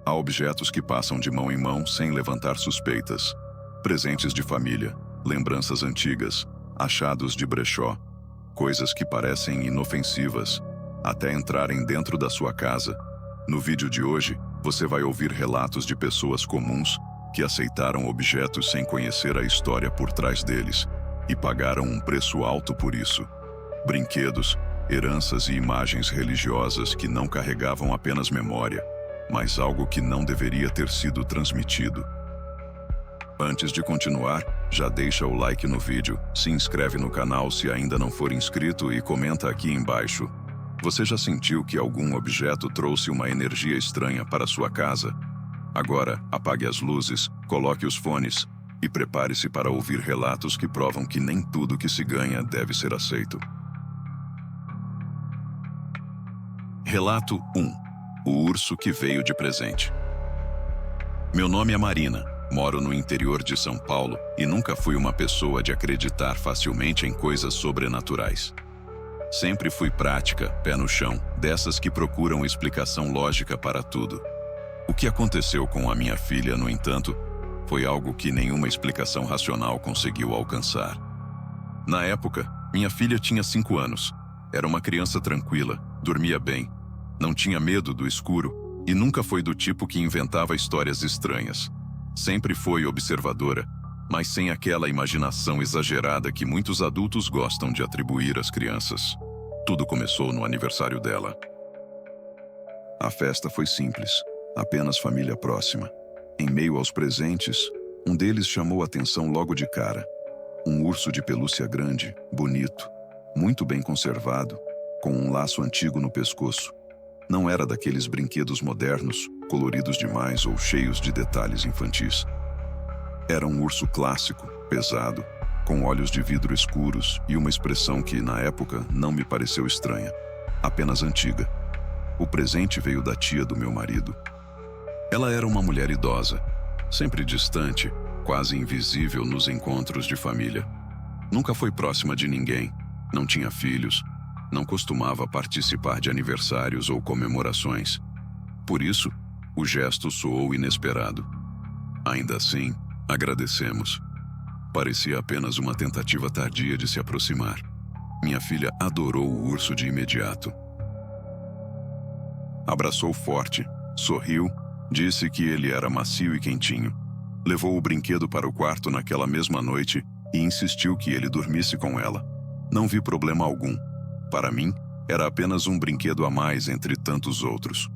Há objetos que passam de mão em mão sem levantar suspeitas. Presentes de família, lembranças antigas, achados de brechó, coisas que parecem inofensivas, até entrarem dentro da sua casa. No vídeo de hoje, você vai ouvir relatos de pessoas comuns que aceitaram objetos sem conhecer a história por trás deles e pagaram um preço alto por isso. Brinquedos, heranças e imagens religiosas que não carregavam apenas memória, mas algo que não deveria ter sido transmitido. Antes de continuar, já deixa o like no vídeo, se inscreve no canal se ainda não for inscrito e comenta aqui embaixo. Você já sentiu que algum objeto trouxe uma energia estranha para sua casa? Agora, apague as luzes, coloque os fones e prepare-se para ouvir relatos que provam que nem tudo que se ganha deve ser aceito. Relato 1. O urso que veio de presente. Meu nome é Marina, moro no interior de São Paulo e nunca fui uma pessoa de acreditar facilmente em coisas sobrenaturais. Sempre fui prática, pé no chão, dessas que procuram explicação lógica para tudo. O que aconteceu com a minha filha, no entanto, foi algo que nenhuma explicação racional conseguiu alcançar. Na época, minha filha tinha 5 anos. Era uma criança tranquila, dormia bem, não tinha medo do escuro e nunca foi do tipo que inventava histórias estranhas. Sempre foi observadora, mas sem aquela imaginação exagerada que muitos adultos gostam de atribuir às crianças. Tudo começou no aniversário dela. A festa foi simples, apenas família próxima. Em meio aos presentes, um deles chamou a atenção logo de cara. Um urso de pelúcia grande, bonito, muito bem conservado, com um laço antigo no pescoço. Não era daqueles brinquedos modernos, coloridos demais ou cheios de detalhes infantis. Era um urso clássico, pesado, com olhos de vidro escuros e uma expressão que, na época, não me pareceu estranha, apenas antiga. O presente veio da tia do meu marido. Ela era uma mulher idosa, sempre distante, quase invisível nos encontros de família. Nunca foi próxima de ninguém, não tinha filhos, não costumava participar de aniversários ou comemorações. Por isso, o gesto soou inesperado. Ainda assim, agradecemos. Parecia apenas uma tentativa tardia de se aproximar. Minha filha adorou o urso de imediato. Abraçou forte, sorriu, disse que ele era macio e quentinho. Levou o brinquedo para o quarto naquela mesma noite e insistiu que ele dormisse com ela. Não vi problema algum. Para mim, era apenas um brinquedo a mais entre tantos outros.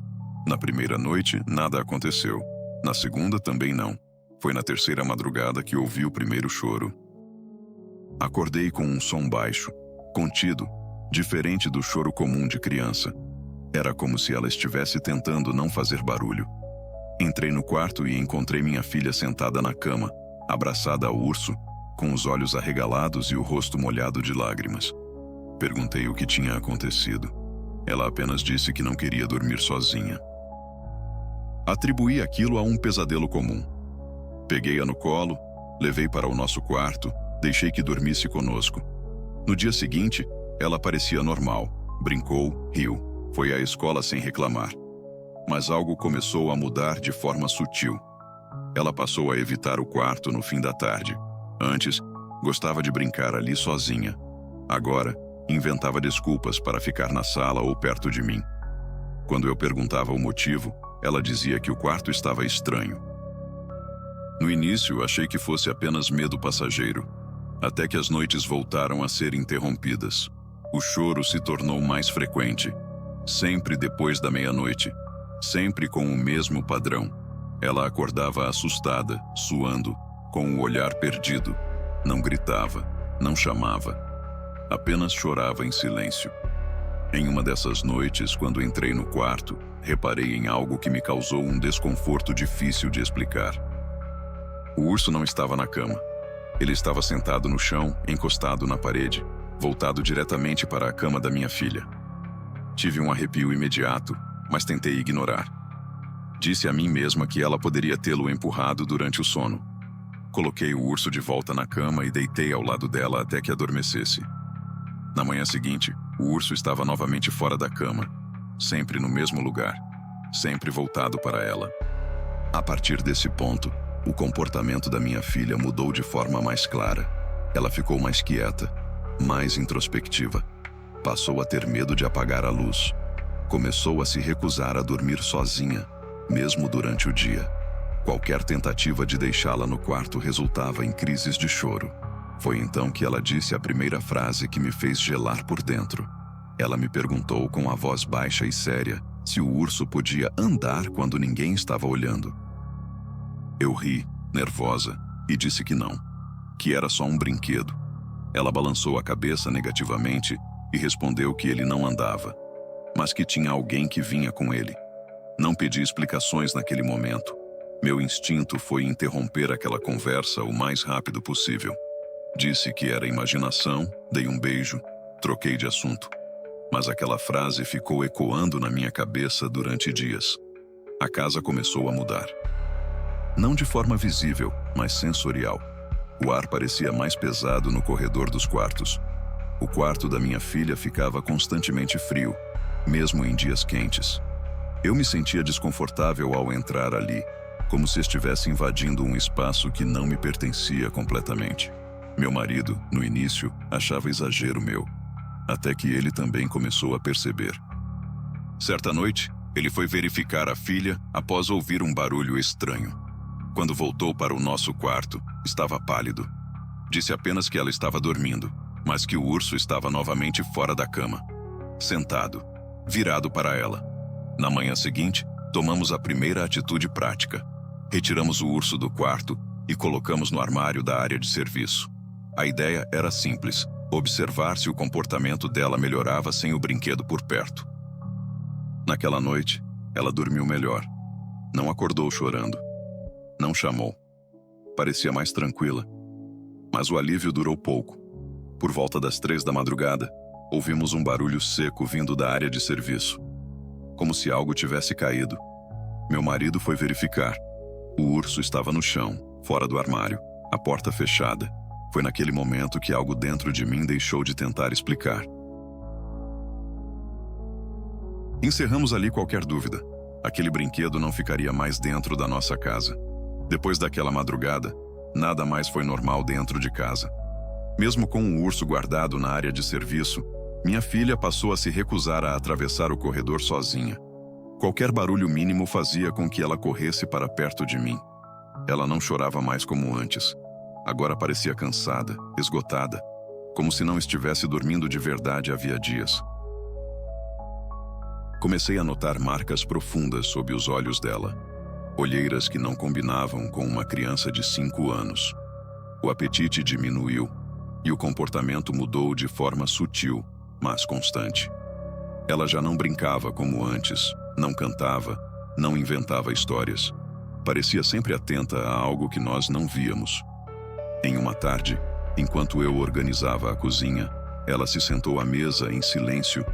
Na primeira noite, nada aconteceu. Na segunda, também não. Foi na terceira madrugada que ouvi o primeiro choro. Acordei com um som baixo, contido, diferente do choro comum de criança. Era como se ela estivesse tentando não fazer barulho. Entrei no quarto e encontrei minha filha sentada na cama, abraçada ao urso, com os olhos arregalados e o rosto molhado de lágrimas. Perguntei o que tinha acontecido. Ela apenas disse que não queria dormir sozinha. Atribuí aquilo a um pesadelo comum. Peguei-a no colo, levei para o nosso quarto, deixei que dormisse conosco. No dia seguinte, ela parecia normal, brincou, riu, foi à escola sem reclamar. Mas algo começou a mudar de forma sutil. Ela passou a evitar o quarto no fim da tarde. Antes, gostava de brincar ali sozinha. Agora, inventava desculpas para ficar na sala ou perto de mim. Quando eu perguntava o motivo, ela dizia que o quarto estava estranho. No início, achei que fosse apenas medo passageiro, até que as noites voltaram a ser interrompidas. O choro se tornou mais frequente, sempre depois da meia-noite, sempre com o mesmo padrão. Ela acordava assustada, suando, com o olhar perdido. Não gritava, não chamava. Apenas chorava em silêncio. Em uma dessas noites, quando entrei no quarto, reparei em algo que me causou um desconforto difícil de explicar. O urso não estava na cama. Ele estava sentado no chão, encostado na parede, voltado diretamente para a cama da minha filha. Tive um arrepio imediato, mas tentei ignorar. Disse a mim mesma que ela poderia tê-lo empurrado durante o sono. Coloquei o urso de volta na cama e deitei ao lado dela até que adormecesse. Na manhã seguinte, O urso estava novamente fora da cama, sempre no mesmo lugar, sempre voltado para ela. A partir desse ponto, o comportamento da minha filha mudou de forma mais clara. Ela ficou mais quieta, mais introspectiva. Passou a ter medo de apagar a luz. Começou a se recusar a dormir sozinha, mesmo durante o dia. Qualquer tentativa de deixá-la no quarto resultava em crises de choro. Foi então que ela disse a primeira frase que me fez gelar por dentro. Ela me perguntou com a voz baixa e séria se o urso podia andar quando ninguém estava olhando. Eu ri, nervosa, e disse que não, que era só um brinquedo. Ela balançou a cabeça negativamente e respondeu que ele não andava, mas que tinha alguém que vinha com ele. Não pedi explicações naquele momento. Meu instinto foi interromper aquela conversa o mais rápido possível. Disse que era imaginação, dei um beijo, troquei de assunto. Mas aquela frase ficou ecoando na minha cabeça durante dias. A casa começou a mudar. Não de forma visível, mas sensorial. O ar parecia mais pesado no corredor dos quartos. O quarto da minha filha ficava constantemente frio, mesmo em dias quentes. Eu me sentia desconfortável ao entrar ali, como se estivesse invadindo um espaço que não me pertencia completamente. Meu marido, no início, achava exagero meu, até que ele também começou a perceber. Certa noite, ele foi verificar a filha após ouvir um barulho estranho. Quando voltou para o nosso quarto, estava pálido. Disse apenas que ela estava dormindo, mas que o urso estava novamente fora da cama, sentado, virado para ela. Na manhã seguinte, tomamos a primeira atitude prática. Retiramos o urso do quarto e colocamos no armário da área de serviço. A ideia era simples: observar se o comportamento dela melhorava sem o brinquedo por perto. Naquela noite, ela dormiu melhor. Não acordou chorando. Não chamou. Parecia mais tranquila. Mas o alívio durou pouco. Por volta das 3 da madrugada, ouvimos um barulho seco vindo da área de serviço, como se algo tivesse caído. Meu marido foi verificar. O urso estava no chão, fora do armário, a porta fechada. Foi naquele momento que algo dentro de mim deixou de tentar explicar. Encerramos ali qualquer dúvida. Aquele brinquedo não ficaria mais dentro da nossa casa. Depois daquela madrugada, nada mais foi normal dentro de casa. Mesmo com o urso guardado na área de serviço, minha filha passou a se recusar a atravessar o corredor sozinha. Qualquer barulho mínimo fazia com que ela corresse para perto de mim. Ela não chorava mais como antes. Agora parecia cansada, esgotada, como se não estivesse dormindo de verdade havia dias. Comecei a notar marcas profundas sob os olhos dela. Olheiras que não combinavam com uma criança de 5 anos. O apetite diminuiu e o comportamento mudou de forma sutil, mas constante. Ela já não brincava como antes, não cantava, não inventava histórias. Parecia sempre atenta a algo que nós não víamos. Em uma tarde, enquanto eu organizava a cozinha, ela se sentou à mesa em silêncio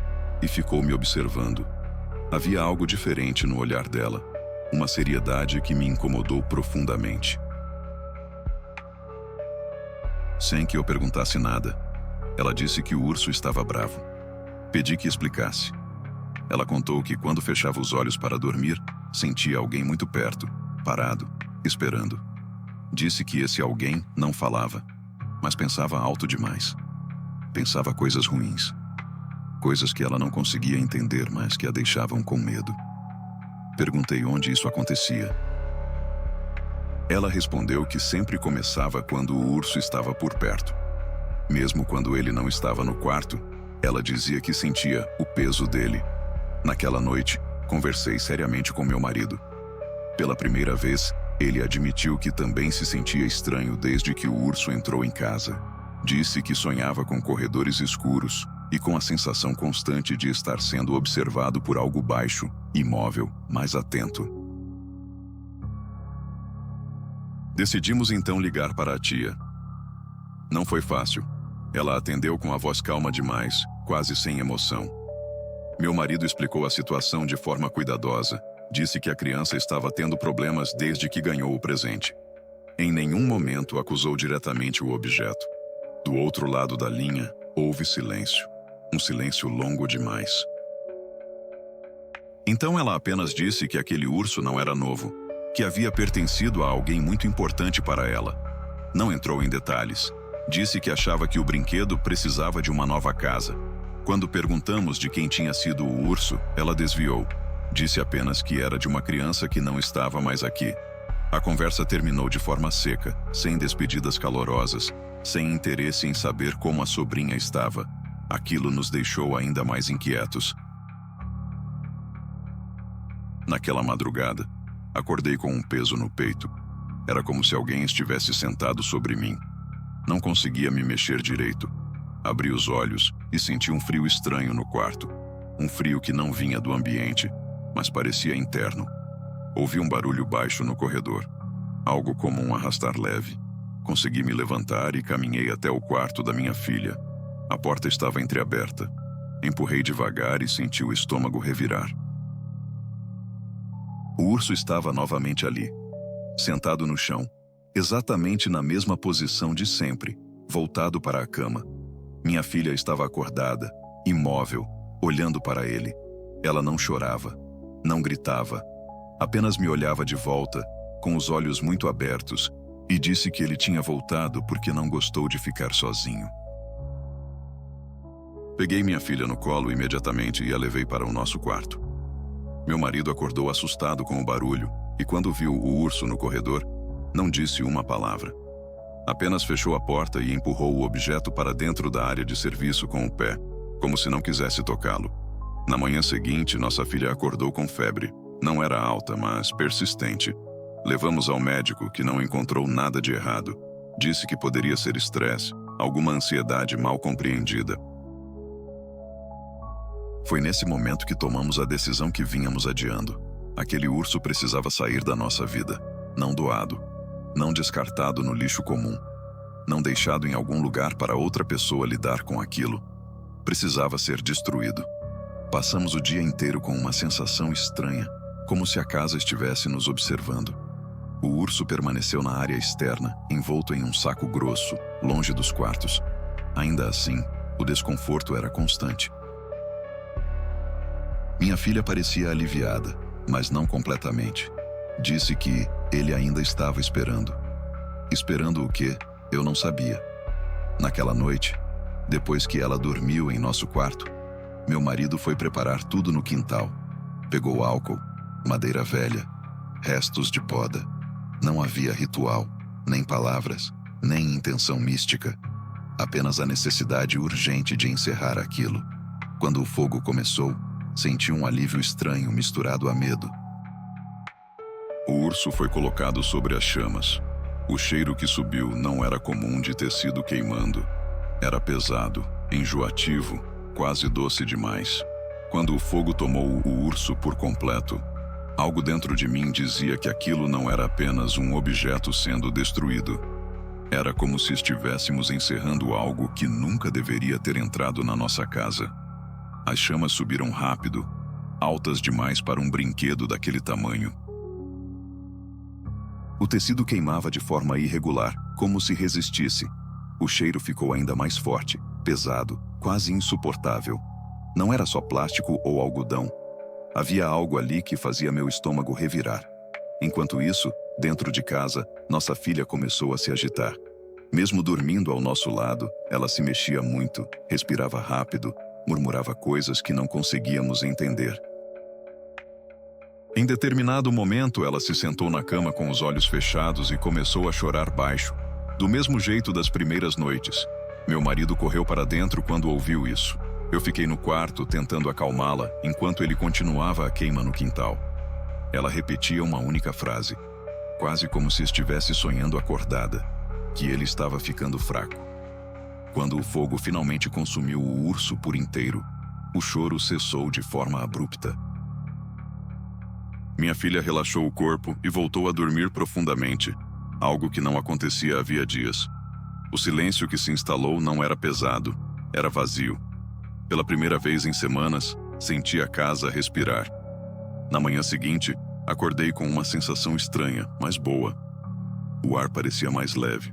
e ficou me observando. Havia algo diferente no olhar dela, uma seriedade que me incomodou profundamente. Sem que eu perguntasse nada, ela disse que o urso estava bravo. Pedi que explicasse. Ela contou que quando fechava os olhos para dormir, sentia alguém muito perto, parado, esperando. Disse que esse alguém não falava, mas pensava alto demais. Pensava coisas ruins. Coisas que ela não conseguia entender, mas que a deixavam com medo. Perguntei onde isso acontecia. Ela respondeu que sempre começava quando o urso estava por perto. Mesmo quando ele não estava no quarto, ela dizia que sentia o peso dele. Naquela noite, conversei seriamente com meu marido. Pela primeira vez, ele admitiu que também se sentia estranho desde que o urso entrou em casa. Disse que sonhava com corredores escuros e com a sensação constante de estar sendo observado por algo baixo, imóvel, mas atento. Decidimos então ligar para a tia. Não foi fácil. Ela atendeu com a voz calma demais, quase sem emoção. Meu marido explicou a situação de forma cuidadosa. Disse que a criança estava tendo problemas desde que ganhou o presente. Em nenhum momento acusou diretamente o objeto. Do outro lado da linha, houve silêncio. Um silêncio longo demais. Então ela apenas disse que aquele urso não era novo, que havia pertencido a alguém muito importante para ela. Não entrou em detalhes. Disse que achava que o brinquedo precisava de uma nova casa. Quando perguntamos de quem tinha sido o urso, ela desviou. Disse apenas que era de uma criança que não estava mais aqui. A conversa terminou de forma seca, sem despedidas calorosas, sem interesse em saber como a sobrinha estava. Aquilo nos deixou ainda mais inquietos. Naquela madrugada, acordei com um peso no peito. Era como se alguém estivesse sentado sobre mim. Não conseguia me mexer direito. Abri os olhos e senti um frio estranho no quarto. Um frio que não vinha do ambiente, mas parecia interno. Ouvi um barulho baixo no corredor. Algo como um arrastar leve. Consegui me levantar e caminhei até o quarto da minha filha. A porta estava entreaberta. Empurrei devagar e senti o estômago revirar. O urso estava novamente ali, sentado no chão, exatamente na mesma posição de sempre, voltado para a cama. Minha filha estava acordada, imóvel, olhando para ele. Ela não chorava, não gritava, apenas me olhava de volta, com os olhos muito abertos, e disse que ele tinha voltado porque não gostou de ficar sozinho. Peguei minha filha no colo imediatamente e a levei para o nosso quarto. Meu marido acordou assustado com o barulho e, quando viu o urso no corredor, não disse uma palavra. Apenas fechou a porta e empurrou o objeto para dentro da área de serviço com o pé, como se não quisesse tocá-lo. Na manhã seguinte, nossa filha acordou com febre. Não era alta, mas persistente. Levamos ao médico, que não encontrou nada de errado. Disse que poderia ser estresse, alguma ansiedade mal compreendida. Foi nesse momento que tomamos a decisão que vínhamos adiando. Aquele urso precisava sair da nossa vida, não doado, não descartado no lixo comum, não deixado em algum lugar para outra pessoa lidar com aquilo. Precisava ser destruído. Passamos o dia inteiro com uma sensação estranha, como se a casa estivesse nos observando. O urso permaneceu na área externa, envolto em um saco grosso, longe dos quartos. Ainda assim, o desconforto era constante. Minha filha parecia aliviada, mas não completamente. Disse que ele ainda estava esperando. Esperando o quê? Eu não sabia. Naquela noite, depois que ela dormiu em nosso quarto, meu marido foi preparar tudo no quintal. Pegou álcool, madeira velha, restos de poda. Não havia ritual, nem palavras, nem intenção mística. Apenas a necessidade urgente de encerrar aquilo. Quando o fogo começou, senti um alívio estranho misturado a medo. O urso foi colocado sobre as chamas. O cheiro que subiu não era comum de tecido queimando. Era pesado, enjoativo, quase doce demais. Quando o fogo tomou o urso por completo, algo dentro de mim dizia que aquilo não era apenas um objeto sendo destruído. Era como se estivéssemos encerrando algo que nunca deveria ter entrado na nossa casa. As chamas subiram rápido, altas demais para um brinquedo daquele tamanho. O tecido queimava de forma irregular, como se resistisse. O cheiro ficou ainda mais forte, pesado, quase insuportável. Não era só plástico ou algodão. Havia algo ali que fazia meu estômago revirar. Enquanto isso, dentro de casa, nossa filha começou a se agitar. Mesmo dormindo ao nosso lado, ela se mexia muito, respirava rápido, murmurava coisas que não conseguíamos entender. Em determinado momento, ela se sentou na cama com os olhos fechados e começou a chorar baixo, do mesmo jeito das primeiras noites. Meu marido correu para dentro quando ouviu isso. Eu fiquei no quarto tentando acalmá-la, enquanto ele continuava a queima no quintal. Ela repetia uma única frase, quase como se estivesse sonhando acordada, que ele estava ficando fraco. Quando o fogo finalmente consumiu o urso por inteiro, o choro cessou de forma abrupta. Minha filha relaxou o corpo e voltou a dormir profundamente, algo que não acontecia havia dias. O silêncio que se instalou não era pesado, era vazio. Pela primeira vez em semanas, senti a casa respirar. Na manhã seguinte, acordei com uma sensação estranha, mas boa. O ar parecia mais leve.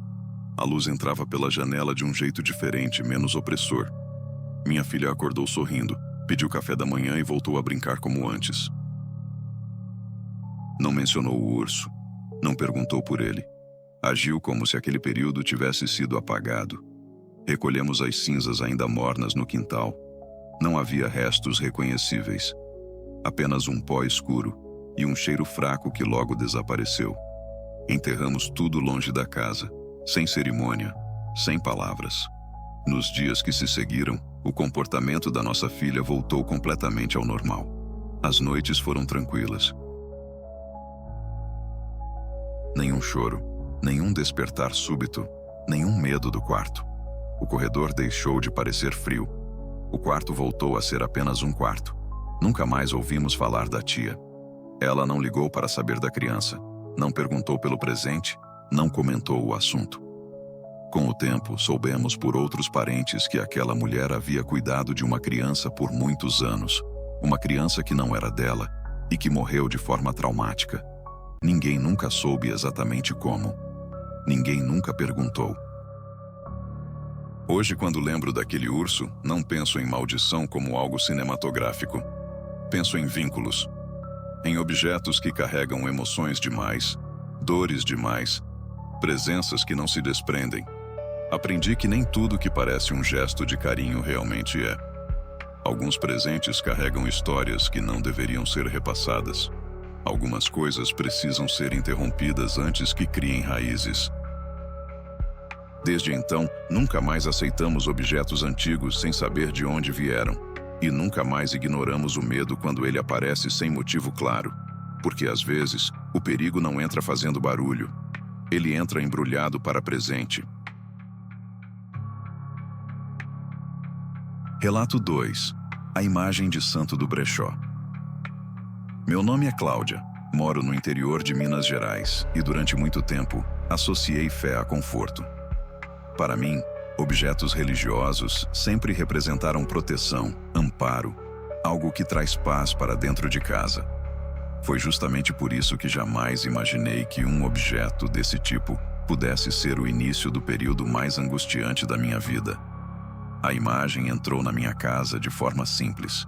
A luz entrava pela janela de um jeito diferente, menos opressor. Minha filha acordou sorrindo, pediu café da manhã e voltou a brincar como antes. Não mencionou o urso, não perguntou por ele. Agiu como se aquele período tivesse sido apagado. Recolhemos as cinzas ainda mornas no quintal. Não havia restos reconhecíveis. Apenas um pó escuro e um cheiro fraco que logo desapareceu. Enterramos tudo longe da casa, sem cerimônia, sem palavras. Nos dias que se seguiram, o comportamento da nossa filha voltou completamente ao normal. As noites foram tranquilas. Nenhum choro, nenhum despertar súbito, nenhum medo do quarto. O corredor deixou de parecer frio. O quarto voltou a ser apenas um quarto. Nunca mais ouvimos falar da tia. Ela não ligou para saber da criança, não perguntou pelo presente, não comentou o assunto. Com o tempo, soubemos por outros parentes que aquela mulher havia cuidado de uma criança por muitos anos, uma criança que não era dela e que morreu de forma traumática. Ninguém nunca soube exatamente como. Ninguém nunca perguntou. Hoje, quando lembro daquele urso, não penso em maldição como algo cinematográfico. Penso em vínculos, em objetos que carregam emoções demais, dores demais, presenças que não se desprendem. Aprendi que nem tudo que parece um gesto de carinho realmente é. Alguns presentes carregam histórias que não deveriam ser repassadas. Algumas coisas precisam ser interrompidas antes que criem raízes. Desde então, nunca mais aceitamos objetos antigos sem saber de onde vieram. E nunca mais ignoramos o medo quando ele aparece sem motivo claro. Porque às vezes, o perigo não entra fazendo barulho. Ele entra embrulhado para presente. Relato 2. A imagem de santo do brechó. Meu nome é Cláudia, moro no interior de Minas Gerais e durante muito tempo associei fé a conforto. Para mim, objetos religiosos sempre representaram proteção, amparo, algo que traz paz para dentro de casa. Foi justamente por isso que jamais imaginei que um objeto desse tipo pudesse ser o início do período mais angustiante da minha vida. A imagem entrou na minha casa de forma simples.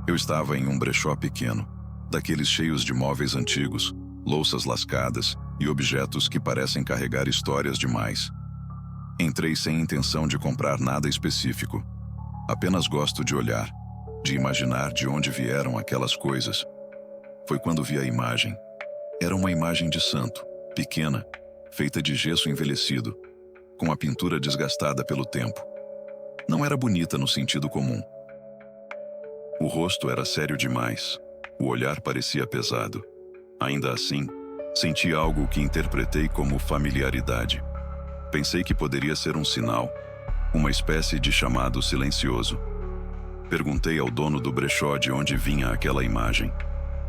Eu estava em um brechó pequeno, daqueles cheios de móveis antigos, louças lascadas e objetos que parecem carregar histórias demais. Entrei sem intenção de comprar nada específico. Apenas gosto de olhar, de imaginar de onde vieram aquelas coisas. Foi quando vi a imagem. Era uma imagem de santo, pequena, feita de gesso envelhecido, com a pintura desgastada pelo tempo. Não era bonita no sentido comum. O rosto era sério demais. O olhar parecia pesado. Ainda assim, senti algo que interpretei como familiaridade. Pensei que poderia ser um sinal, uma espécie de chamado silencioso. Perguntei ao dono do brechó de onde vinha aquela imagem.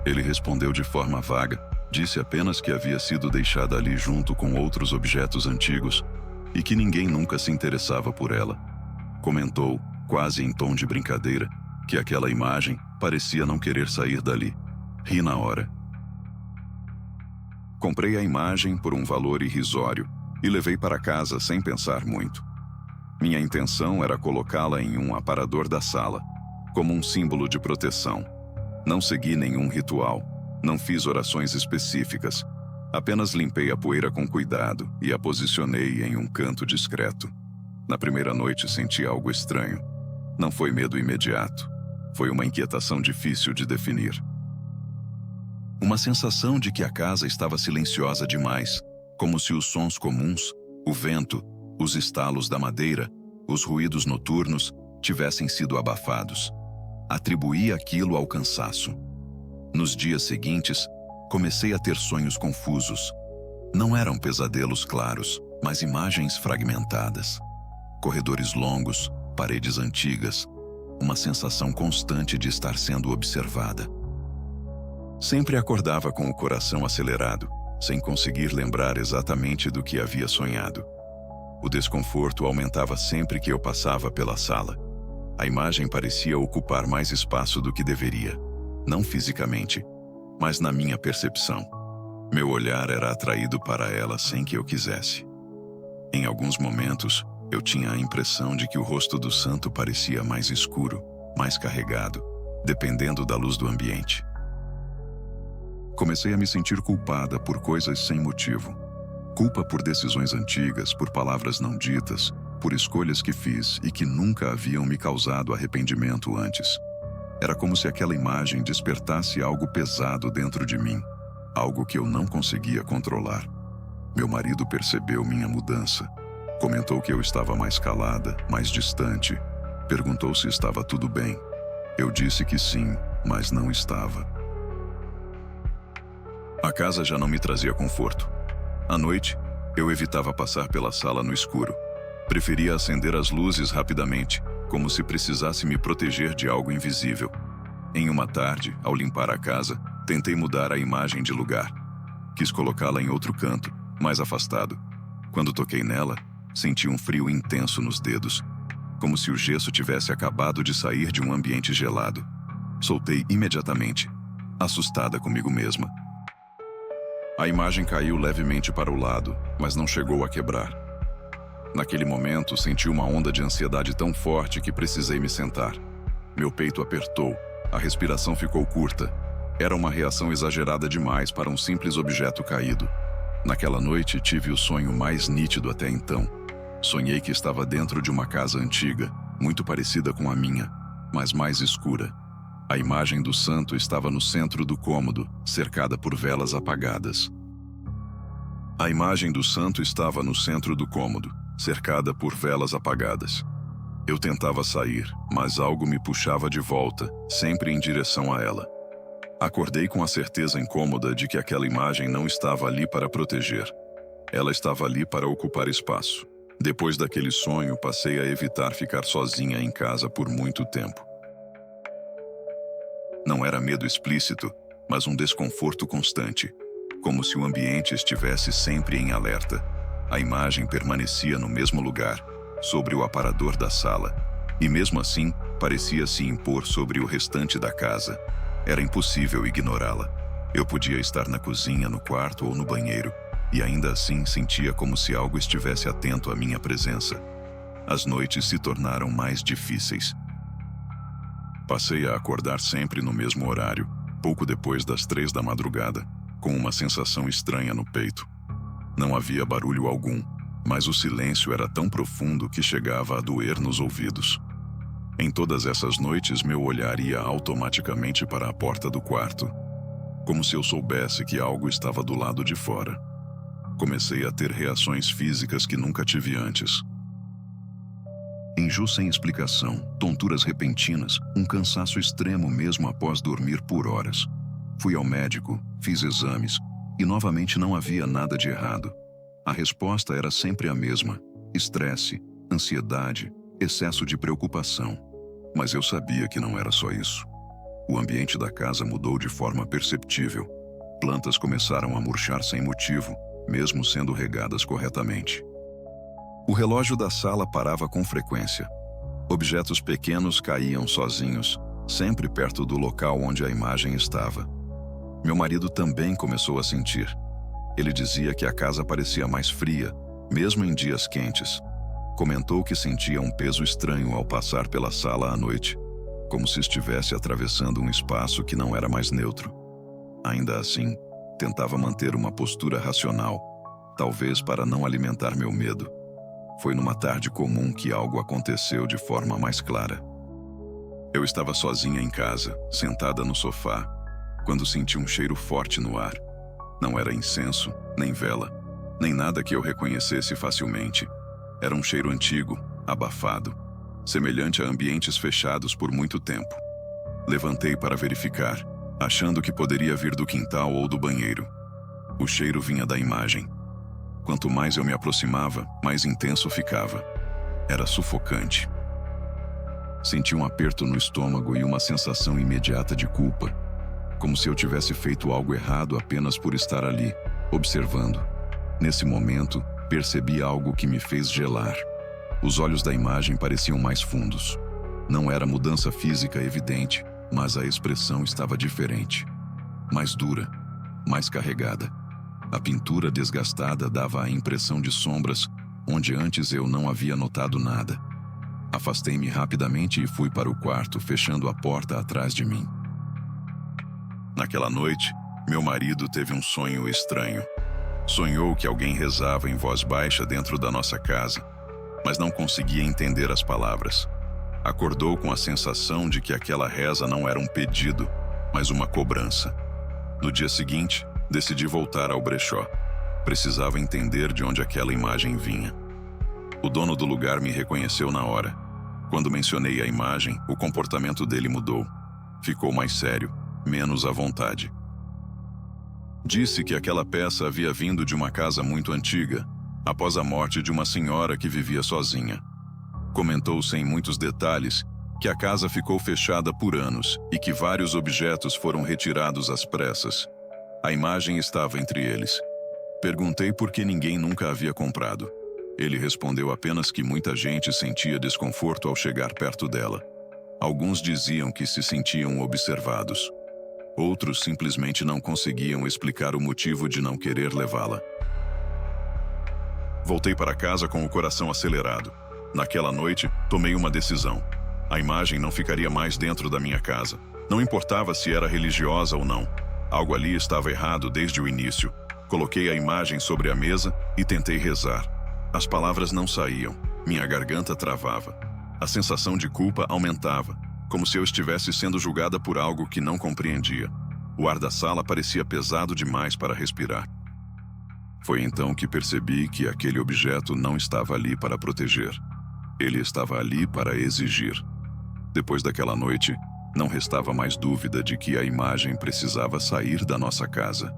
Ele respondeu de forma vaga, disse apenas que havia sido deixada ali junto com outros objetos antigos e que ninguém nunca se interessava por ela. Comentou, quase em tom de brincadeira, que aquela imagem parecia não querer sair dali. Ri na hora. Comprei a imagem por um valor irrisório e levei para casa sem pensar muito. Minha intenção era colocá-la em um aparador da sala, como um símbolo de proteção. Não segui nenhum ritual, não fiz orações específicas, apenas limpei a poeira com cuidado e a posicionei em um canto discreto. Na primeira noite senti algo estranho. Não foi medo imediato, foi uma inquietação difícil de definir. Uma sensação de que a casa estava silenciosa demais, como se os sons comuns, o vento, os estalos da madeira, os ruídos noturnos, tivessem sido abafados. Atribuí aquilo ao cansaço. Nos dias seguintes, comecei a ter sonhos confusos. Não eram pesadelos claros, mas imagens fragmentadas. Corredores longos, paredes antigas, uma sensação constante de estar sendo observada. Sempre acordava com o coração acelerado, sem conseguir lembrar exatamente do que havia sonhado. O desconforto aumentava sempre que eu passava pela sala. A imagem parecia ocupar mais espaço do que deveria, não fisicamente, mas na minha percepção. Meu olhar era atraído para ela sem que eu quisesse. Em alguns momentos, Eu tinha a impressão de que o rosto do santo parecia mais escuro, mais carregado, dependendo da luz do ambiente. Comecei a me sentir culpada por coisas sem motivo. Culpa por decisões antigas, por palavras não ditas, por escolhas que fiz e que nunca haviam me causado arrependimento antes. Era como se aquela imagem despertasse algo pesado dentro de mim, algo que eu não conseguia controlar. Meu marido percebeu minha mudança. Comentou que eu estava mais calada, mais distante. Perguntou se estava tudo bem. Eu disse que sim, mas não estava. A casa já não me trazia conforto. À noite, eu evitava passar pela sala no escuro. Preferia acender as luzes rapidamente, como se precisasse me proteger de algo invisível. Em uma tarde, ao limpar a casa, tentei mudar a imagem de lugar. Quis colocá-la em outro canto, mais afastado. Quando toquei nela, senti um frio intenso nos dedos, como se o gesso tivesse acabado de sair de um ambiente gelado. Soltei imediatamente, assustada comigo mesma. A imagem caiu levemente para o lado, mas não chegou a quebrar. Naquele momento, senti uma onda de ansiedade tão forte que precisei me sentar. Meu peito apertou, a respiração ficou curta. Era uma reação exagerada demais para um simples objeto caído. Naquela noite, tive o sonho mais nítido até então. Sonhei que estava dentro de uma casa antiga, muito parecida com a minha, mas mais escura. A imagem do santo estava no centro do cômodo, cercada por velas apagadas. A imagem do santo estava no centro do cômodo, cercada por velas apagadas. Eu tentava sair, mas algo me puxava de volta, sempre em direção a ela. Acordei com a certeza incômoda de que aquela imagem não estava ali para proteger. Ela estava ali para ocupar espaço. Depois daquele sonho, passei a evitar ficar sozinha em casa por muito tempo. Não era medo explícito, mas um desconforto constante, como se o ambiente estivesse sempre em alerta. A imagem permanecia no mesmo lugar, sobre o aparador da sala, e mesmo assim, parecia se impor sobre o restante da casa. Era impossível ignorá-la. Eu podia estar na cozinha, no quarto ou no banheiro, e ainda assim sentia como se algo estivesse atento à minha presença. As noites se tornaram mais difíceis. Passei a acordar sempre no mesmo horário, pouco depois das 3 da madrugada, com uma sensação estranha no peito. Não havia barulho algum, mas o silêncio era tão profundo que chegava a doer nos ouvidos. Em todas essas noites, meu olhar ia automaticamente para a porta do quarto, como se eu soubesse que algo estava do lado de fora. Comecei a ter reações físicas que nunca tive antes. Enjoo sem explicação, tonturas repentinas, um cansaço extremo mesmo após dormir por horas. Fui ao médico, fiz exames, e novamente não havia nada de errado. A resposta era sempre a mesma: estresse, ansiedade, excesso de preocupação. Mas eu sabia que não era só isso. O ambiente da casa mudou de forma perceptível. Plantas começaram a murchar sem motivo, mesmo sendo regadas corretamente. O relógio da sala parava com frequência. Objetos pequenos caíam sozinhos, sempre perto do local onde a imagem estava. Meu marido também começou a sentir. Ele dizia que a casa parecia mais fria, mesmo em dias quentes. Comentou que sentia um peso estranho ao passar pela sala à noite, como se estivesse atravessando um espaço que não era mais neutro. Ainda assim, tentava manter uma postura racional, talvez para não alimentar meu medo. Foi numa tarde comum que algo aconteceu de forma mais clara. Eu estava sozinha em casa, sentada no sofá, quando senti um cheiro forte no ar. Não era incenso, nem vela, nem nada que eu reconhecesse facilmente. Era um cheiro antigo, abafado, semelhante a ambientes fechados por muito tempo. Levantei para verificar, achando que poderia vir do quintal ou do banheiro. O cheiro vinha da imagem. Quanto mais eu me aproximava, mais intenso ficava. Era sufocante. Senti um aperto no estômago e uma sensação imediata de culpa, como se eu tivesse feito algo errado apenas por estar ali, observando. Nesse momento, percebi algo que me fez gelar. Os olhos da imagem pareciam mais fundos. Não era mudança física evidente, mas a expressão estava diferente. Mais dura, mais carregada. A pintura desgastada dava a impressão de sombras, onde antes eu não havia notado nada. Afastei-me rapidamente e fui para o quarto, fechando a porta atrás de mim. Naquela noite, meu marido teve um sonho estranho. Sonhou que alguém rezava em voz baixa dentro da nossa casa, mas não conseguia entender as palavras. Acordou com a sensação de que aquela reza não era um pedido, mas uma cobrança. No dia seguinte, decidi voltar ao brechó. Precisava entender de onde aquela imagem vinha. O dono do lugar me reconheceu na hora. Quando mencionei a imagem, o comportamento dele mudou. Ficou mais sério, menos à vontade. Disse que aquela peça havia vindo de uma casa muito antiga, após a morte de uma senhora que vivia sozinha. Comentou sem muitos detalhes que a casa ficou fechada por anos e que vários objetos foram retirados às pressas. A imagem estava entre eles. Perguntei por que ninguém nunca havia comprado. Ele respondeu apenas que muita gente sentia desconforto ao chegar perto dela. Alguns diziam que se sentiam observados. Outros simplesmente não conseguiam explicar o motivo de não querer levá-la. Voltei para casa com o coração acelerado. Naquela noite, tomei uma decisão. A imagem não ficaria mais dentro da minha casa. Não importava se era religiosa ou não. Algo ali estava errado desde o início. Coloquei a imagem sobre a mesa e tentei rezar. As palavras não saíam. Minha garganta travava. A sensação de culpa aumentava, como se eu estivesse sendo julgada por algo que não compreendia. O ar da sala parecia pesado demais para respirar. Foi então que percebi que aquele objeto não estava ali para proteger. Ele estava ali para exigir. Depois daquela noite, não restava mais dúvida de que a imagem precisava sair da nossa casa.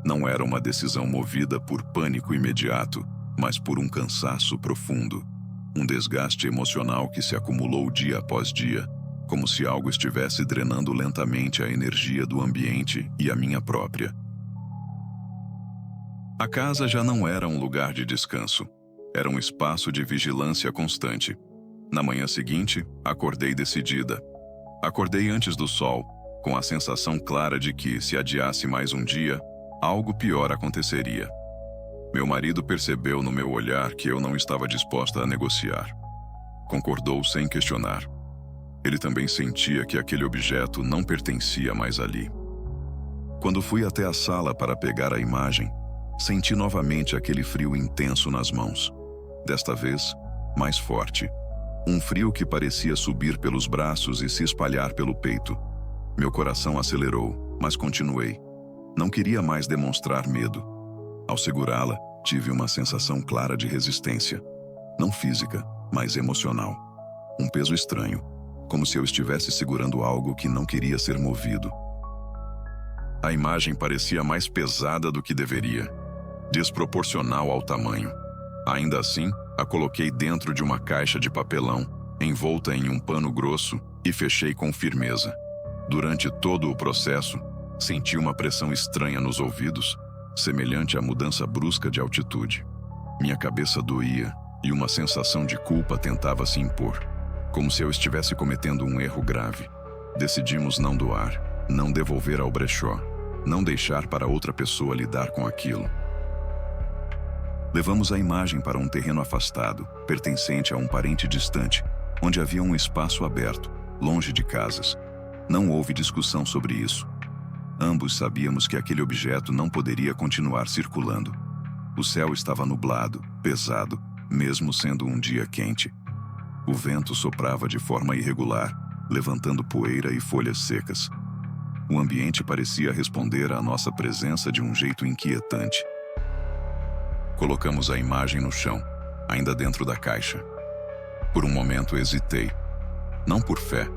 Não era uma decisão movida por pânico imediato, mas por um cansaço profundo. Um desgaste emocional que se acumulou dia após dia, como se algo estivesse drenando lentamente a energia do ambiente e a minha própria. A casa já não era um lugar de descanso. Era um espaço de vigilância constante. Na manhã seguinte, acordei decidida. Acordei antes do sol, com a sensação clara de que, se adiasse mais um dia, algo pior aconteceria. Meu marido percebeu no meu olhar que eu não estava disposta a negociar. Concordou sem questionar. Ele também sentia que aquele objeto não pertencia mais ali. Quando fui até a sala para pegar a imagem, senti novamente aquele frio intenso nas mãos. Desta vez, mais forte. Um frio que parecia subir pelos braços e se espalhar pelo peito. Meu coração acelerou, mas continuei. Não queria mais demonstrar medo. Ao segurá-la, tive uma sensação clara de resistência. Não física, mas emocional. Um peso estranho, como se eu estivesse segurando algo que não queria ser movido. A imagem parecia mais pesada do que deveria, desproporcional ao tamanho. Ainda assim, a coloquei dentro de uma caixa de papelão, envolta em um pano grosso, e fechei com firmeza. Durante todo o processo, senti uma pressão estranha nos ouvidos, semelhante à mudança brusca de altitude. Minha cabeça doía e uma sensação de culpa tentava se impor, como se eu estivesse cometendo um erro grave. Decidimos não doar, não devolver ao brechó, não deixar para outra pessoa lidar com aquilo. Levamos a imagem para um terreno afastado, pertencente a um parente distante, onde havia um espaço aberto, longe de casas. Não houve discussão sobre isso. Ambos sabíamos que aquele objeto não poderia continuar circulando. O céu estava nublado, pesado, mesmo sendo um dia quente. O vento soprava de forma irregular, levantando poeira e folhas secas. O ambiente parecia responder à nossa presença de um jeito inquietante. Colocamos a imagem no chão, ainda dentro da caixa. Por um momento hesitei. Não por fé,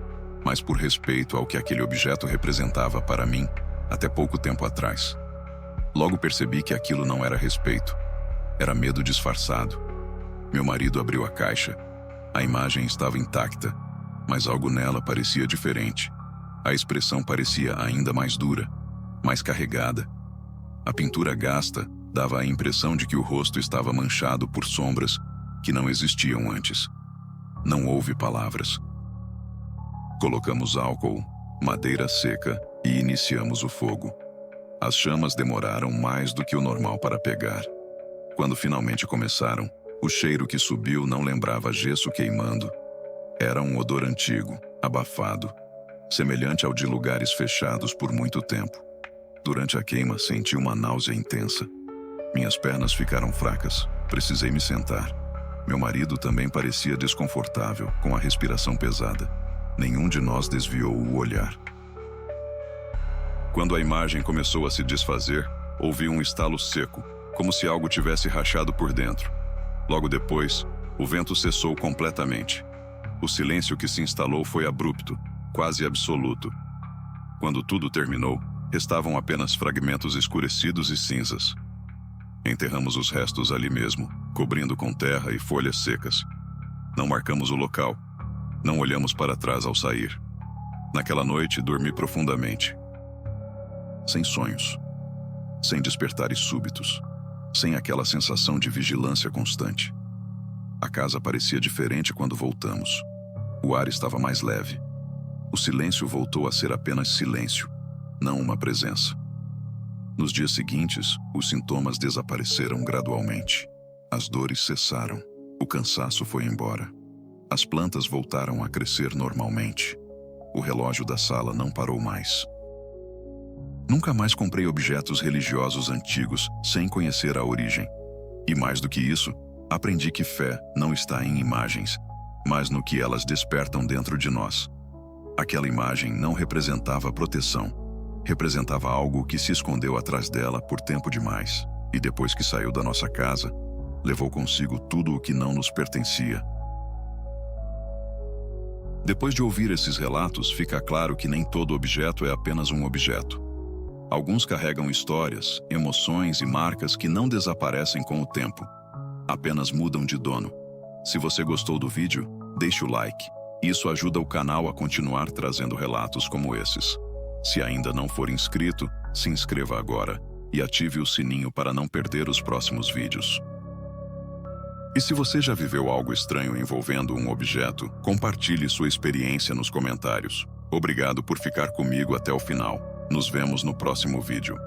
mas por respeito ao que aquele objeto representava para mim, até pouco tempo atrás. Logo percebi que aquilo não era respeito. Era medo disfarçado. Meu marido abriu a caixa. A imagem estava intacta, mas algo nela parecia diferente. A expressão parecia ainda mais dura, mais carregada. A pintura gasta dava a impressão de que o rosto estava manchado por sombras que não existiam antes. Não houve palavras. Colocamos álcool, madeira seca e iniciamos o fogo. As chamas demoraram mais do que o normal para pegar. Quando finalmente começaram, O cheiro que subiu não lembrava gesso queimando. Era um odor antigo, abafado, semelhante ao de lugares fechados por muito tempo. Durante a queima, senti uma náusea intensa. Minhas pernas ficaram fracas. Precisei me sentar. Meu marido também parecia desconfortável, com a respiração pesada. Nenhum de nós desviou o olhar. Quando a imagem começou a se desfazer, ouvi um estalo seco, como se algo tivesse rachado por dentro. Logo depois, o vento cessou completamente. O silêncio que se instalou foi abrupto, quase absoluto. Quando tudo terminou, restavam apenas fragmentos escurecidos e cinzas. Enterramos os restos ali mesmo, cobrindo com terra e folhas secas. Não marcamos o local. Não olhamos para trás ao sair. Naquela noite, dormi profundamente. Sem sonhos. Sem despertares súbitos. Sem aquela sensação de vigilância constante. A casa parecia diferente quando voltamos. O ar estava mais leve. O silêncio voltou a ser apenas silêncio, não uma presença. Nos dias seguintes, os sintomas desapareceram gradualmente. As dores cessaram. O cansaço foi embora. As plantas voltaram a crescer normalmente. O relógio da sala não parou mais. Nunca mais comprei objetos religiosos antigos sem conhecer a origem. E mais do que isso, aprendi que fé não está em imagens, mas no que elas despertam dentro de nós. Aquela imagem não representava proteção. Representava algo que se escondeu atrás dela por tempo demais. E depois que saiu da nossa casa, levou consigo tudo o que não nos pertencia. Depois de ouvir esses relatos, fica claro que nem todo objeto é apenas um objeto. Alguns carregam histórias, emoções e marcas que não desaparecem com o tempo. Apenas mudam de dono. Se você gostou do vídeo, deixe o like. Isso ajuda o canal a continuar trazendo relatos como esses. Se ainda não for inscrito, se inscreva agora e ative o sininho para não perder os próximos vídeos. E se você já viveu algo estranho envolvendo um objeto, compartilhe sua experiência nos comentários. Obrigado por ficar comigo até o final. Nos vemos no próximo vídeo.